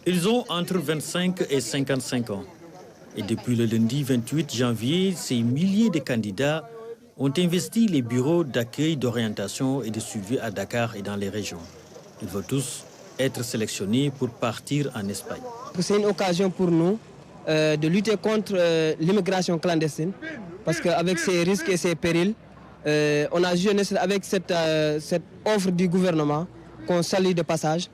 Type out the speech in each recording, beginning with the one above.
Ils ont entre 25 et 55 ans. Et depuis le lundi 28 janvier, ces milliers de candidats ont investi les bureaux d'accueil, d'orientation et de suivi à Dakar et dans les régions. Ils veulent tous être sélectionnés pour partir en Espagne. C'est une occasion pour nous de lutter contre l'immigration clandestine, parce qu'avec ses risques et ses périls, on a jugé avec cette offre du gouvernement, qu'on salue de passage,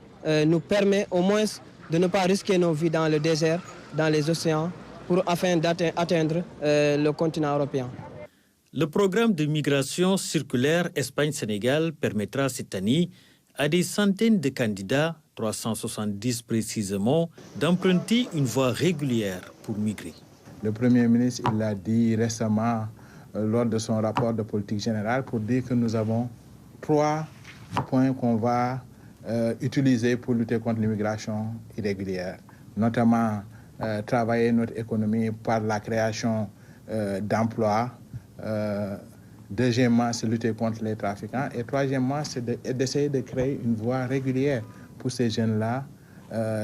nous permet au moins de ne pas risquer nos vies dans le désert, dans les océans, afin d'atteindre le continent européen. Le programme de migration circulaire Espagne-Sénégal permettra cette année à des centaines de candidats, 370 précisément, d'emprunter une voie régulière pour migrer. Le Premier ministre il l'a dit récemment lors de son rapport de politique générale pour dire que nous avons 3 points qu'on va utiliser pour lutter contre l'immigration irrégulière, notamment travailler notre économie par la création d'emplois. Deuxièmement, c'est lutter contre les trafiquants. Et troisièmement, c'est d'essayer de créer une voie régulière pour ces jeunes-là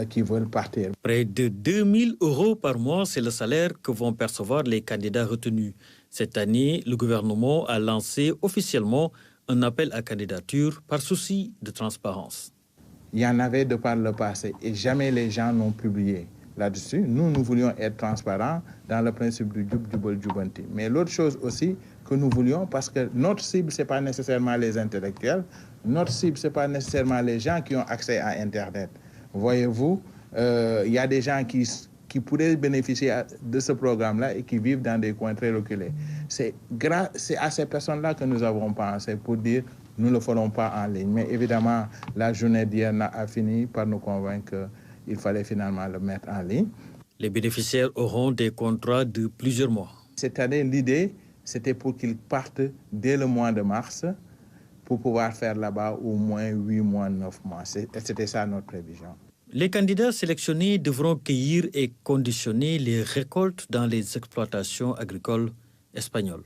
qui veulent partir. Près de 2 000 € par mois, c'est le salaire que vont percevoir les candidats retenus. Cette année, le gouvernement a lancé officiellement un appel à candidature par souci de transparence. Il y en avait de par le passé et jamais les gens n'ont publié là-dessus. Nous voulions être transparents dans le principe du Djub Djubal Djubanti. Mais l'autre chose aussi que nous voulions, parce que notre cible, ce n'est pas nécessairement les intellectuels, notre cible, ce n'est pas nécessairement les gens qui ont accès à Internet. Voyez-vous, il y a des gens qui pourraient bénéficier de ce programme-là et qui vivent dans des coins très reculés. C'est à ces personnes-là que nous avons pensé pour dire nous ne le ferons pas en ligne. Mais évidemment, la journée d'hier a fini par nous convaincre qu'il fallait finalement le mettre en ligne. Les bénéficiaires auront des contrats de plusieurs mois. Cette année, l'idée, c'était pour qu'ils partent dès le mois de mars pour pouvoir faire là-bas au moins 8 mois, 9 mois. C'était ça notre prévision. Les candidats sélectionnés devront cueillir et conditionner les récoltes dans les exploitations agricoles espagnoles.